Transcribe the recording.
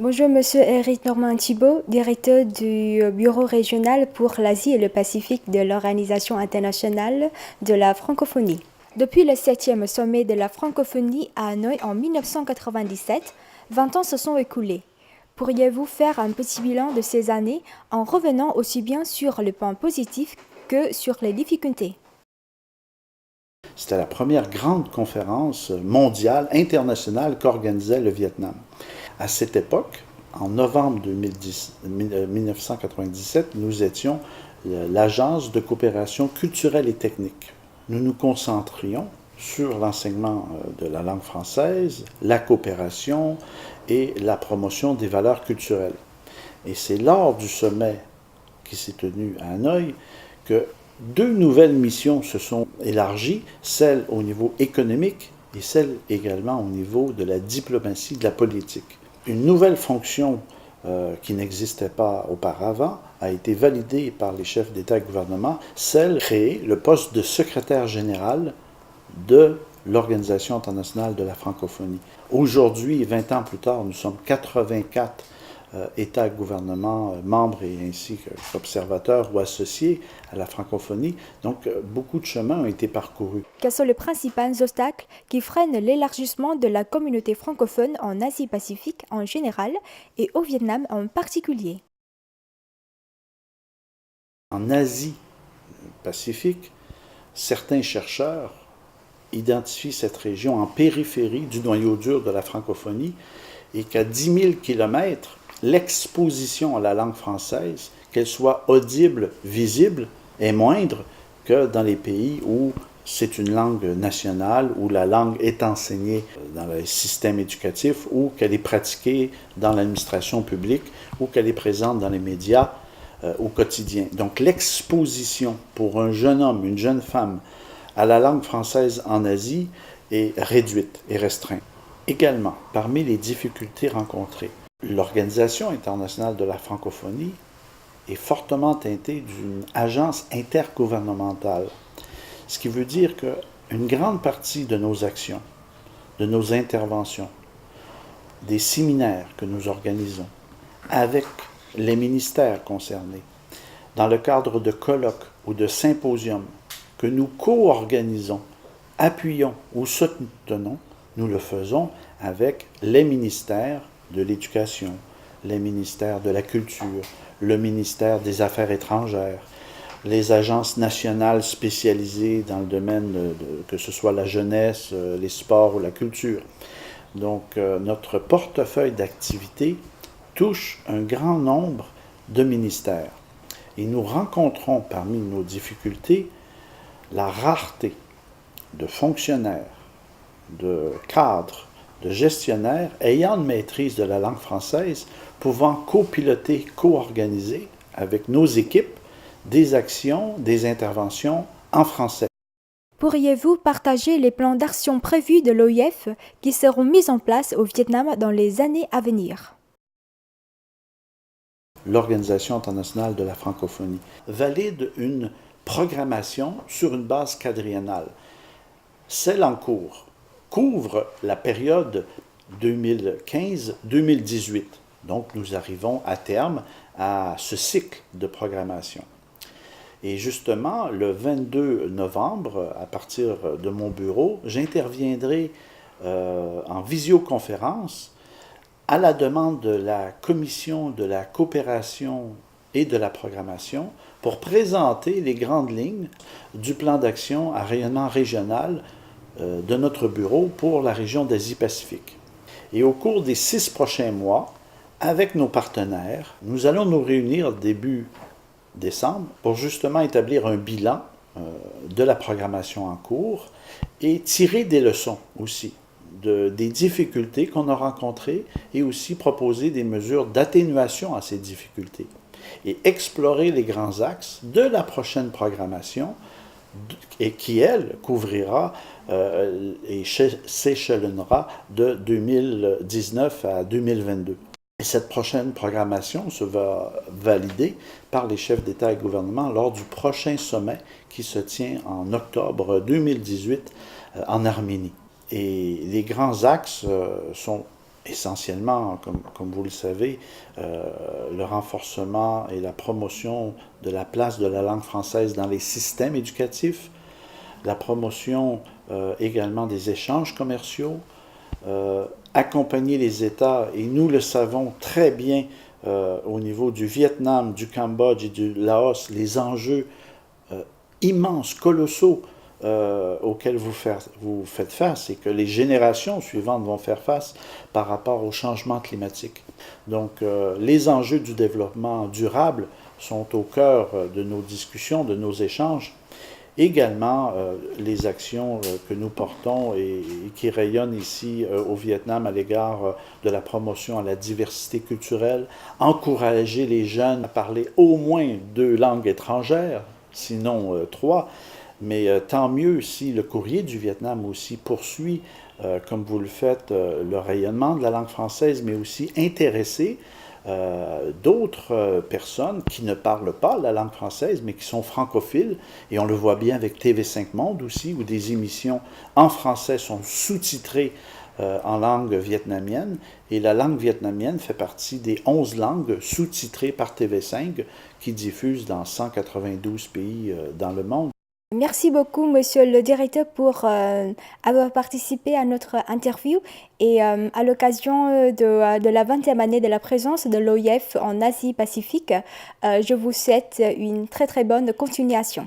Bonjour, Monsieur Eric Normand Thibault, directeur du Bureau régional pour l'Asie et le Pacifique de l'Organisation internationale de la francophonie. Depuis le 7e sommet de la francophonie à Hanoï en 1997, 20 ans se sont écoulés. Pourriez-vous faire un petit bilan de ces années en revenant aussi bien sur le point positif que sur les difficultés? C'était la première grande conférence mondiale, internationale qu'organisait le Vietnam. À cette époque, en novembre 1997, nous étions l'Agence de coopération culturelle et technique. Nous nous concentrions sur l'enseignement de la langue française, la coopération et la promotion des valeurs culturelles. Et c'est lors du sommet qui s'est tenu à Hanoï que deux nouvelles missions se sont élargies, celle au niveau économique et celle également au niveau de la diplomatie, de la politique. Une nouvelle fonction qui n'existait pas auparavant a été validée par les chefs d'État et de gouvernement, celle créée, le poste de secrétaire général de l'Organisation internationale de la francophonie. Aujourd'hui, 20 ans plus tard, nous sommes 84 États et gouvernements membres et ainsi qu'observateurs ou associés à la francophonie. Donc, beaucoup de chemins ont été parcourus. Quels sont les principaux obstacles qui freinent l'élargissement de la communauté francophone en Asie-Pacifique en général et au Vietnam en particulier? En Asie-Pacifique, certains chercheurs identifient cette région en périphérie du noyau dur de la francophonie et qu'à 10 000 km, l'exposition à la langue française, qu'elle soit audible, visible, est moindre que dans les pays où c'est une langue nationale, où la langue est enseignée dans le système éducatif, ou qu'elle est pratiquée dans l'administration publique, ou qu'elle est présente dans les médias au quotidien. Donc l'exposition pour un jeune homme, une jeune femme, à la langue française en Asie est réduite et restreinte. Également, parmi les difficultés rencontrées, l'Organisation internationale de la francophonie est fortement teintée d'une agence intergouvernementale, ce qui veut dire qu'une grande partie de nos actions, de nos interventions, des séminaires que nous organisons avec les ministères concernés, dans le cadre de colloques ou de symposiums que nous co-organisons, appuyons ou soutenons, nous le faisons avec les ministères de l'Éducation, les ministères de la Culture, le ministère des Affaires étrangères, les agences nationales spécialisées dans le domaine, que ce soit la jeunesse, les sports ou la culture. Donc, notre portefeuille d'activités touche un grand nombre de ministères. Et nous rencontrons parmi nos difficultés la rareté de fonctionnaires, de cadres, de gestionnaires ayant une maîtrise de la langue française, pouvant copiloter, co-organiser avec nos équipes des actions, des interventions en français. Pourriez-vous partager les plans d'action prévus de l'OIF qui seront mis en place au Vietnam dans les années à venir? L'Organisation internationale de la francophonie valide une programmation sur une base quadriennale. Celle en cours couvre la période 2015-2018. Donc, nous arrivons à terme à ce cycle de programmation. Et justement, le 22 novembre, à partir de mon bureau, j'interviendrai en visioconférence à la demande de la Commission de la coopération et de la programmation pour présenter les grandes lignes du plan d'action à rayonnement régional de notre bureau pour la région d'Asie-Pacifique. Et au cours des 6 prochains mois, avec nos partenaires, nous allons nous réunir début décembre pour justement établir un bilan de la programmation en cours et tirer des leçons aussi des difficultés qu'on a rencontrées et aussi proposer des mesures d'atténuation à ces difficultés et explorer les grands axes de la prochaine programmation et qui, elle, couvrira et s'échelonnera de 2019 à 2022. Et cette prochaine programmation se va valider par les chefs d'État et de gouvernement lors du prochain sommet qui se tient en octobre 2018 en Arménie. Et les grands axes sont essentiellement, comme vous le savez, le renforcement et la promotion de la place de la langue française dans les systèmes éducatifs, la promotion également des échanges commerciaux, accompagner les États, et nous le savons très bien au niveau du Vietnam, du Cambodge et du Laos, les enjeux immenses, colossaux auxquels vous faites face et que les générations suivantes vont faire face par rapport au changement climatique. Donc les enjeux du développement durable sont au cœur de nos discussions, de nos échanges. Également, les actions que nous portons et qui rayonnent ici au Vietnam à l'égard de la promotion à la diversité culturelle, encourager les jeunes à parler au moins 2 langues étrangères, sinon 3, mais tant mieux si le courrier du Vietnam aussi poursuit, comme vous le faites, le rayonnement de la langue française, mais aussi intéresser d'autres personnes qui ne parlent pas la langue française, mais qui sont francophiles. Et on le voit bien avec TV5 Monde aussi, où des émissions en français sont sous-titrées en langue vietnamienne. Et la langue vietnamienne fait partie des 11 langues sous-titrées par TV5 qui diffusent dans 192 pays dans le monde. Merci beaucoup, monsieur le directeur, pour avoir participé à notre interview et à l'occasion de la 20e année de la présence de l'OIF en Asie-Pacifique, je vous souhaite une très très bonne continuation.